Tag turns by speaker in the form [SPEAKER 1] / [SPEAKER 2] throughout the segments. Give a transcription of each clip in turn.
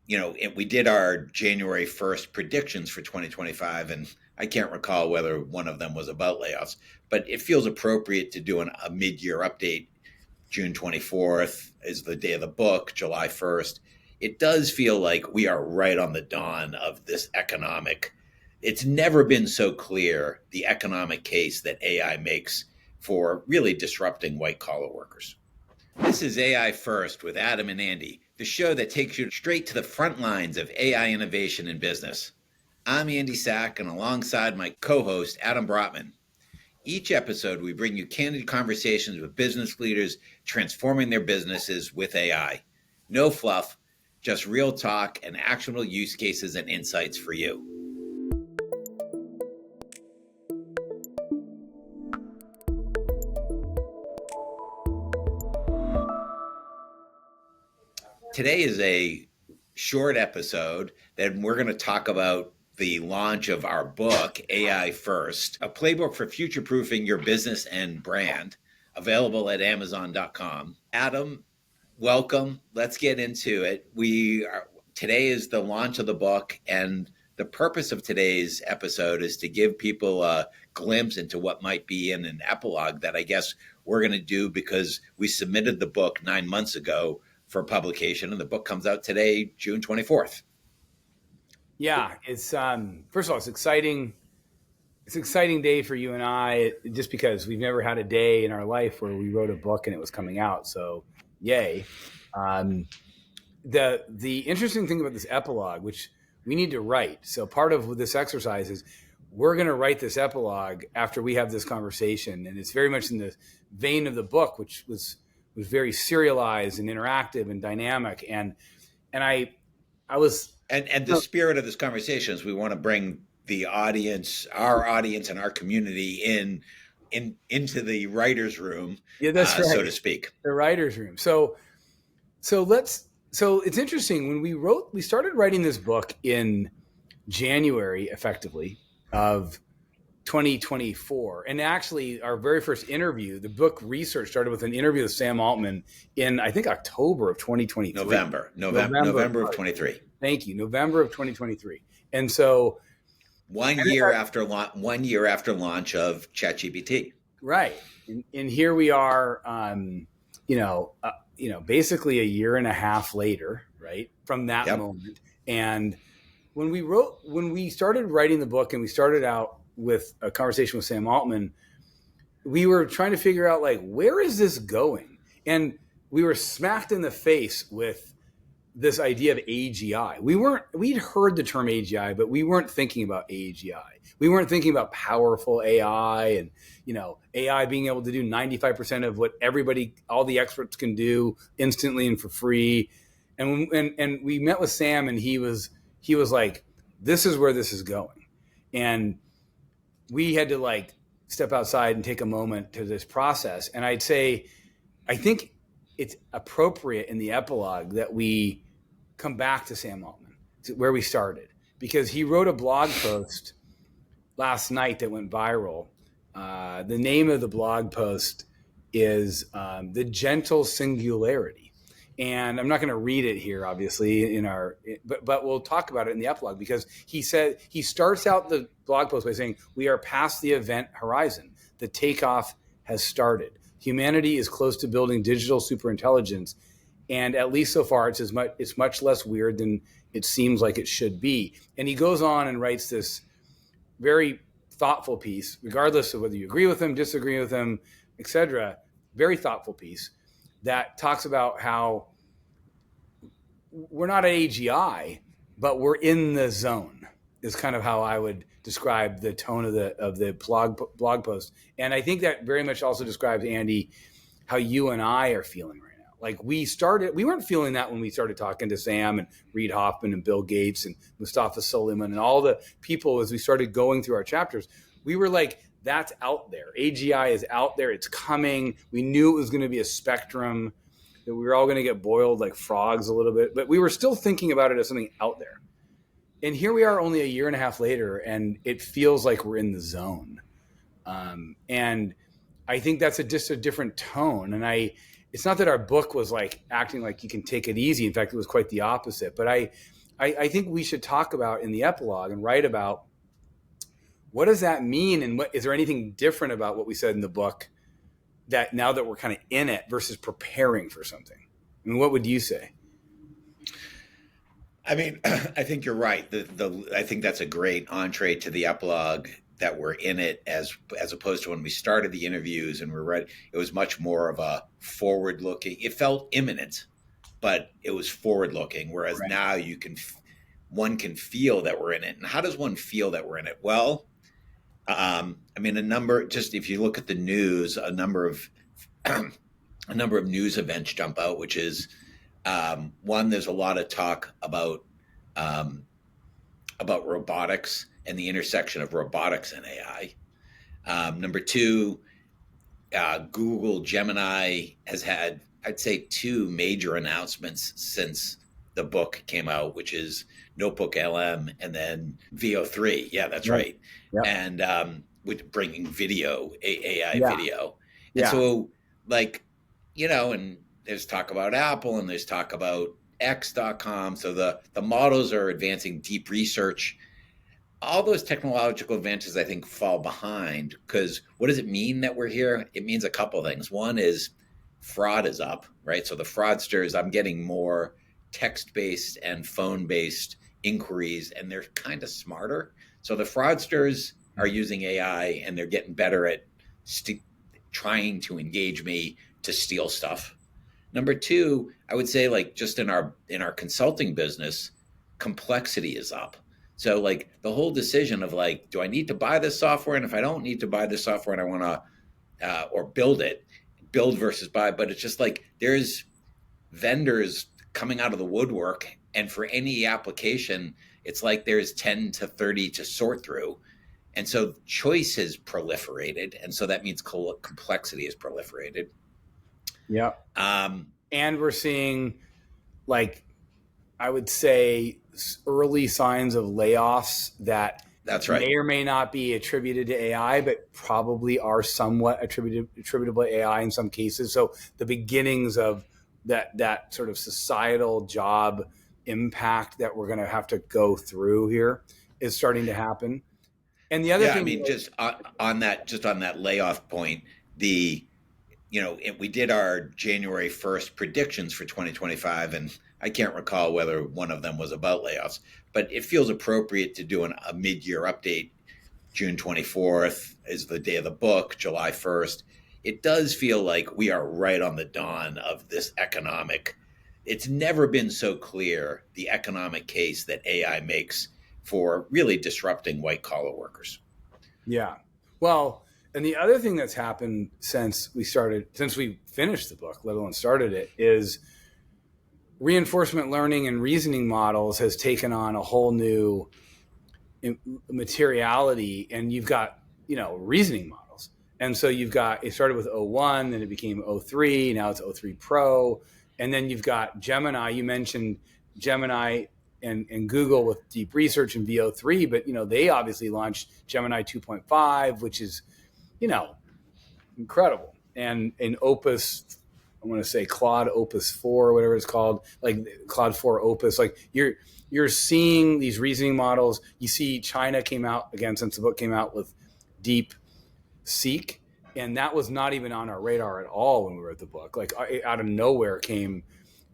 [SPEAKER 1] we did our January 1st predictions for 2025, and I can't recall whether one of them was about layoffs, but it feels appropriate to do a mid-year update. June 24th is the day of the book, July 1st. It does feel like we are right on the dawn of this economic. It's never been so clear, the economic case that AI makes for really disrupting white-collar workers. This is AI First with Adam and Andy, the show that takes you straight to the front lines of AI innovation in business. I'm Andy Sack, and alongside my co-host, Adam Brotman. Each episode, we bring you candid conversations with business leaders transforming their businesses with AI. No fluff, just real talk and actionable use cases and insights for you. Today is a short episode that we're going to talk about the launch of our book, AI First, a playbook for future-proofing your business and brand, available at amazon.com. Adam, welcome. Let's get into it. Today is the launch of the book, and the purpose of today's episode is to give people a glimpse into what might be in an epilogue that I guess we're going to do because we submitted the book 9 months ago for publication, and the book comes out today, June 24th.
[SPEAKER 2] Yeah, it's first of all, it's exciting. It's an exciting day for you and I, just because we've never had a day in our life where we wrote a book and it was coming out. So, yay! The interesting thing about this epilogue, which we need to write. So part of this exercise is we're going to write this epilogue after we have this conversation, and it's very much in the vein of the book, which was very serialized and interactive and dynamic. And the
[SPEAKER 1] spirit of this conversation is we want to bring the audience, our audience and our community into the writer's room,
[SPEAKER 2] that's right.
[SPEAKER 1] So to speak.
[SPEAKER 2] The writer's room. So it's interesting. When we started writing this book in January, effectively, of 2024. And actually, our very first interview, the book research started with an interview with Sam Altman in, I think, October of 2023.
[SPEAKER 1] November of 23.
[SPEAKER 2] Thank you. November of 2023. And so
[SPEAKER 1] 1 year after launch of ChatGPT.
[SPEAKER 2] Right. And here we are, basically a year and a half later, right, from that moment. And when we started writing the book and we started out with a conversation with Sam Altman, we were trying to figure out, like, where is this going? And we were smacked in the face with this idea of AGI. We'd heard the term AGI, but we weren't thinking about AGI. We weren't thinking about powerful AI and, AI being able to do 95% of what all the experts can do instantly and for free. And we met with Sam, and he was like, this is where this is going. And we had to step outside and take a moment to this process. And I'd say, I think it's appropriate in the epilogue that we come back to Sam Altman, to where we started, because he wrote a blog post last night that went viral. The name of the blog post is The Gentle Singularity. And I'm not going to read it here, obviously, but we'll talk about it in the epilogue, because he starts out the blog post by saying, we are past the event horizon. The takeoff has started. Humanity is close to building digital superintelligence. And at least so far, it's much less weird than it seems like it should be. And he goes on and writes this very thoughtful piece, regardless of whether you agree with him, disagree with him, etc. Very thoughtful piece that talks about how we're not at AGI, but we're in the zone, is kind of how I would describe the tone of the blog post. And I think that very much also describes, Andy, how you and I are feeling right now. Like, we weren't feeling that when we started talking to Sam and Reid Hoffman and Bill Gates and Mustafa Suleyman and all the people as we started going through our chapters. We were like, that's out there. AGI is out there. It's coming. We knew it was going to be a spectrum, that we were all going to get boiled like frogs a little bit, but we were still thinking about it as something out there. And here we are only a year and a half later, and it feels like we're in the zone. And I think that's just a different tone. And it's not that our book was like acting like you can take it easy. In fact, it was quite the opposite. But I I think we should talk about in the epilogue and write about what does that mean, and what is there anything different about what we said in the book that now that we're kind of in it versus preparing for something? I mean, what would you say?
[SPEAKER 1] I mean, I think you're right. I think that's a great entree to the epilogue, that we're in it as opposed to when we started the interviews and we're ready. It was much more of a forward looking. It felt imminent, but it was forward looking. Whereas
[SPEAKER 2] Right.
[SPEAKER 1] now one can feel that we're in it. And how does one feel that we're in it? Well, I mean, just if you look at the news, a number of news events jump out, which is one, there's a lot of talk about robotics and the intersection of robotics and AI. Number two, Google Gemini has had, I'd say, two major announcements since the book came out, which is Notebook LM and then VO3. Yeah, that's right.
[SPEAKER 2] Yep.
[SPEAKER 1] And with bringing video, AI
[SPEAKER 2] Yeah.
[SPEAKER 1] video. And
[SPEAKER 2] Yeah.
[SPEAKER 1] so, like, and there's talk about Apple and there's talk about X.com. So the models are advancing, deep research. All those technological advances, I think, fall behind, because what does it mean that we're here? It means a couple of things. One is fraud is up, right? So the fraudsters, I'm getting more text-based and phone-based inquiries, and they're kind of smarter. So the fraudsters are using AI, and they're getting better at trying to engage me to steal stuff. Number two, I would say, like, just in our consulting business, complexity is up. So, like, the whole decision of, like, do I need to buy this software? And if I don't need to buy this software and I want to, or build versus buy, but it's just like there's vendors coming out of the woodwork. And for any application, it's like there's 10 to 30 to sort through. And so choice has proliferated. And so that means complexity has proliferated.
[SPEAKER 2] Yeah. And we're seeing, like, I would say, early signs of layoffs that's right, may or may not be attributed to AI, but probably are somewhat attributable to AI in some cases. So the beginnings of that sort of societal job impact that we're going to have to go through here is starting to happen. And the other thing,
[SPEAKER 1] I mean, just on that layoff point, we did our January 1st predictions for 2025, and I can't recall whether one of them was about layoffs, but it feels appropriate to do a mid-year update. June 24th is the day of the book, July 1st. It does feel like we are right on the dawn of this economic. It's never been so clear, the economic case that AI makes for really disrupting white-collar workers.
[SPEAKER 2] Yeah. Well, and the other thing that's happened since we finished the book, let alone started it, is reinforcement learning and reasoning models has taken on a whole new materiality. And you've got, reasoning models. And so it started with O1, then it became O3, now it's O3 Pro. And then you've got Gemini. You mentioned Gemini and Google with deep research and VO3, but, they obviously launched Gemini 2.5, which is, incredible. And in Opus, I want to say Claude Opus 4 or whatever it's called, like Claude 4 Opus, like you're seeing these reasoning models. You see China came out, again, since the book came out, with Deep Seek, and that was not even on our radar at all when we wrote the book. Like, out of nowhere came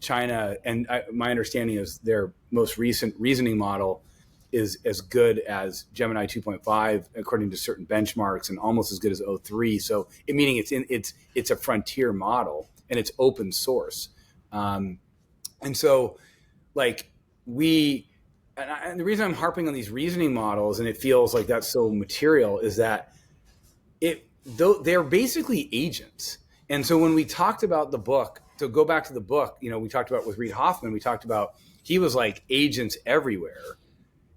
[SPEAKER 2] China, and my understanding is their most recent reasoning model is as good as Gemini 2.5 according to certain benchmarks, and almost as good as O3. So, meaning it's a frontier model and it's open source. And so, like, and the reason I'm harping on these reasoning models, and it feels like that's so material, is that they're basically agents. And so when we talked about the book, to go back to the book, we talked about with Reid Hoffman, we talked about, he was like agents everywhere,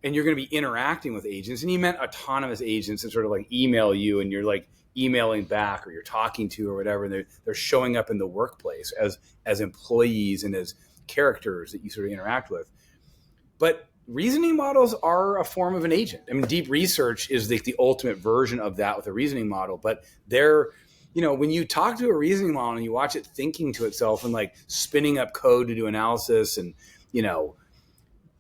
[SPEAKER 2] and you're going to be interacting with agents. And he meant autonomous agents that sort of like email you, and you're like emailing back, or you're talking to, or whatever. And they're showing up in the workplace as employees and as characters that you sort of interact with. But reasoning models are a form of an agent. I mean, deep research is the ultimate version of that with a reasoning model. But they're, when you talk to a reasoning model and you watch it thinking to itself and like spinning up code to do analysis and,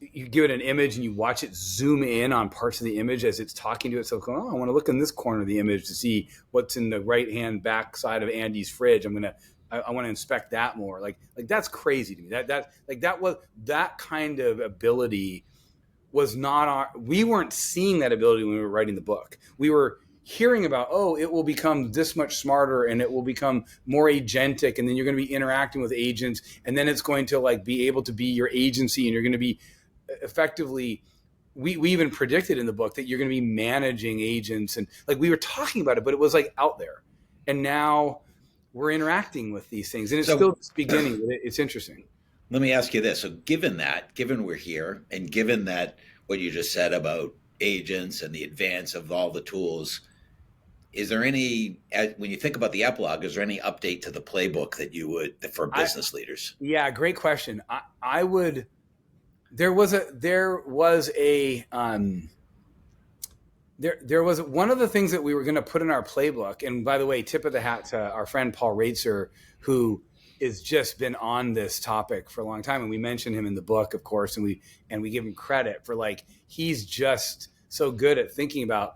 [SPEAKER 2] you give it an image and you watch it zoom in on parts of the image as it's talking to itself, going, oh, I want to look in this corner of the image to see what's in the right hand back side of Andy's fridge. I want to inspect that more. Like that's crazy to me. That kind of ability was not we weren't seeing that ability when we were writing the book. We were hearing about, oh, it will become this much smarter and it will become more agentic, and then you're going to be interacting with agents, and then it's going to like be able to be your agency, and you're going to be effectively, we even predicted in the book that you're going to be managing agents, and like we were talking about it, but it was like out there, and now we're interacting with these things, and it's still just beginning. It's interesting.
[SPEAKER 1] Let me ask you this. So given we're here, and given that what you just said about agents and the advance of all the tools, is there any, when you think about the epilogue, is there any update to the playbook that you would, for business leaders?
[SPEAKER 2] Yeah, great question. I would, there was one of the things that we were going to put in our playbook. And by the way, tip of the hat to our friend Paul Raitzer, who has just been on this topic for a long time. And we mention him in the book, of course, and we give him credit for, like, he's just so good at thinking about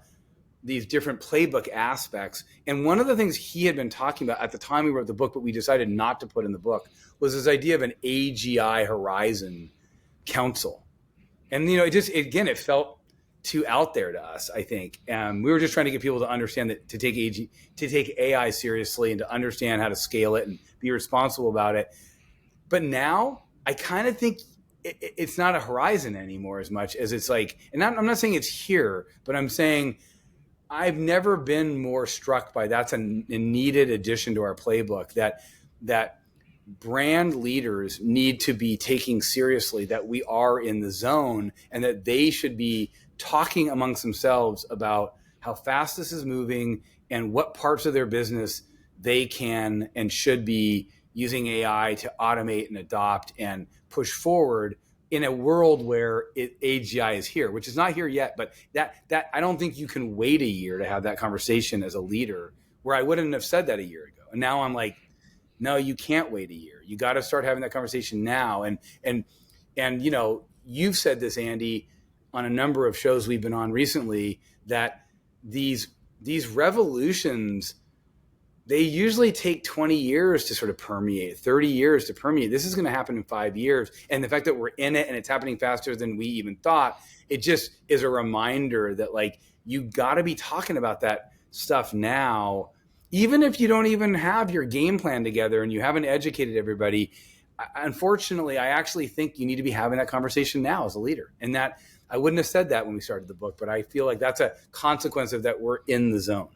[SPEAKER 2] these different playbook aspects. And one of the things he had been talking about at the time we wrote the book, but we decided not to put in the book, was this idea of an AGI horizon council. And, it felt too out there to us, I think. We were just trying to get people to understand that to take AI seriously and to understand how to scale it and be responsible about it. But now I kind of think it's not a horizon anymore as much as it's like, and I'm not saying it's here, but I'm saying I've never been more struck by that's a needed addition to our playbook, that brand leaders need to be taking seriously that we are in the zone, and that they should be talking amongst themselves about how fast this is moving and what parts of their business they can and should be using AI to automate and adopt and push forward in a world where AGI is here, which is not here yet. But that I don't think you can wait a year to have that conversation as a leader, where I wouldn't have said that a year ago. And now I'm like, no, you can't wait a year. You got to start having that conversation now. And you've said this, Andy, on a number of shows we've been on recently, that these revolutions, they usually take 20 years to sort of permeate, 30 years to permeate. This is going to happen in 5 years. And the fact that we're in it and it's happening faster than we even thought, it just is a reminder that, like, you got to be talking about that stuff now, even if you don't even have your game plan together and you haven't educated everybody. Unfortunately, I actually think you need to be having that conversation now as a leader. And that I wouldn't have said that when we started the book, but I feel like that's a consequence of that we're in the zone.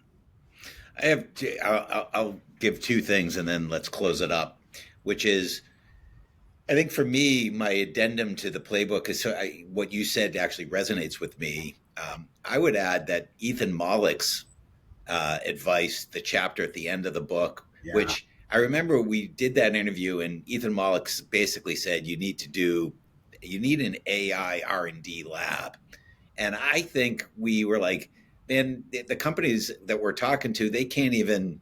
[SPEAKER 1] I'll give two things and then let's close it up, which is, I think for me, my addendum to the playbook is what you said actually resonates with me. I would add that Ethan Mollick's advice, the chapter at the end of the book, which I remember we did that interview, and Ethan Mollick basically said you need an AI R&D lab. And I think we were like, man, the companies that we're talking to, they can't even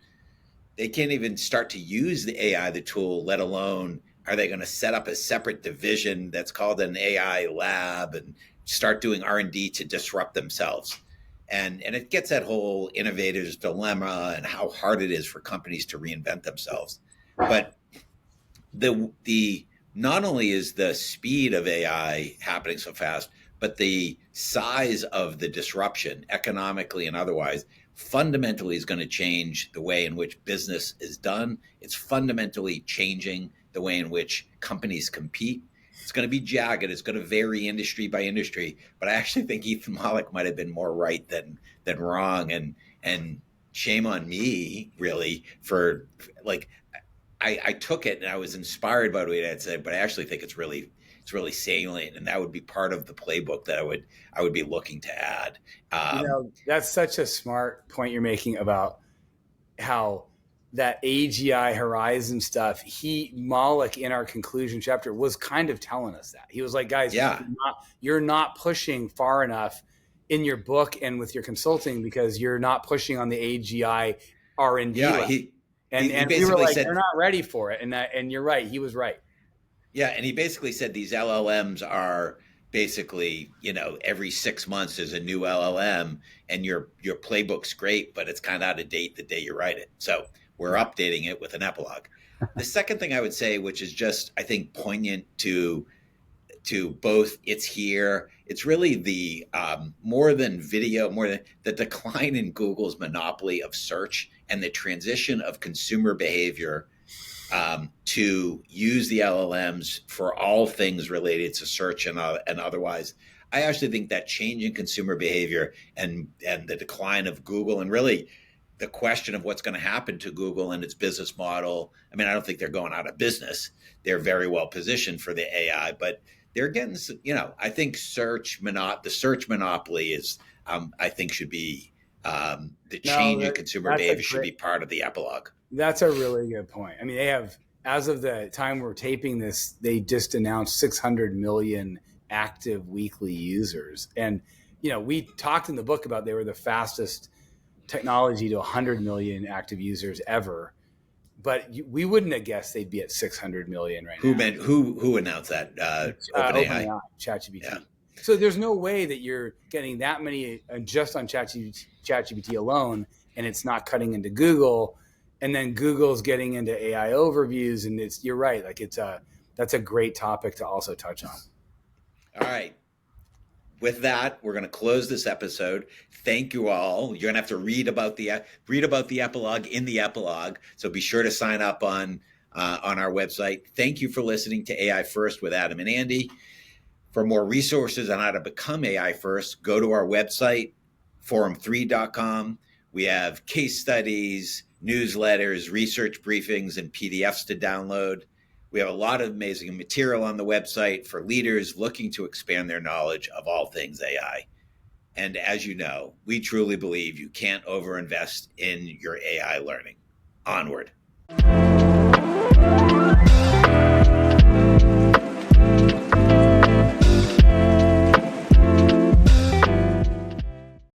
[SPEAKER 1] start to use the AI, the tool, let alone are they going to set up a separate division that's called an AI lab and start doing R&D to disrupt themselves. And it gets that whole innovator's dilemma and how hard it is for companies to reinvent themselves. But the not only is the speed of AI happening so fast, but the size of the disruption, economically and otherwise, fundamentally is going to change the way in which business is done. It's fundamentally changing the way in which companies compete. It's going to be jagged. It's going to vary industry by industry. But I actually think Ethan Mollick might have been more right than wrong. And shame on me, really, for like, I took it and I was inspired by what he had said, but I actually think it's really salient, and that would be part of the playbook that I would be looking to add.
[SPEAKER 2] That's such a smart point you're making about how that AGI horizon stuff. Mollick in our conclusion chapter was kind of telling us that. He was like, guys, you're not pushing far enough in your book and with your consulting because you're not pushing on the AGI R&D.
[SPEAKER 1] Yeah,
[SPEAKER 2] and we were like, they're not ready for it. And you're right. He was right.
[SPEAKER 1] Yeah, and he basically said these LLMs are basically, every 6 months there's a new LLM, and your playbook's great, but it's kind of out of date the day you write it. So we're updating it with an epilogue. The second thing I would say, which is just, I think, poignant to both, it's here. It's really the more than video, more than the decline in Google's monopoly of search and the transition of consumer behavior to use the LLMs for all things related to search and otherwise. I actually think that change in consumer behavior and the decline of Google, and really the question of what's going to happen to Google and its business model. I mean, I don't think they're going out of business. They're very well positioned for the AI, but they're getting, I think the search monopoly is, I think, should be the change in consumer behavior should be part of the epilogue.
[SPEAKER 2] That's a really good point. I mean, they have, as of the time we're taping this, they just announced 600 million active weekly users. And, we talked in the book about they were the fastest technology to 100 million active users ever. But we wouldn't have guessed they'd be at 600 million right now.
[SPEAKER 1] Who announced that? OpenAI,
[SPEAKER 2] ChatGPT. Yeah. So there's no way that you're getting that many just on ChatGPT alone, and it's not cutting into Google, and then Google's getting into AI overviews, and you're right. Like that's a great topic to also touch on.
[SPEAKER 1] All right. With that, we're going to close this episode. Thank you all. You're going to have to read about the epilogue in the epilogue. So be sure to sign up on our website. Thank you for listening to AI First with Adam and Andy. For more resources on how to become AI First, go to our website, forum3.com. We have case studies, newsletters, research briefings, and PDFs to download. We have a lot of amazing material on the website for leaders looking to expand their knowledge of all things AI. And as you know, we truly believe you can't overinvest in your AI learning. Onward.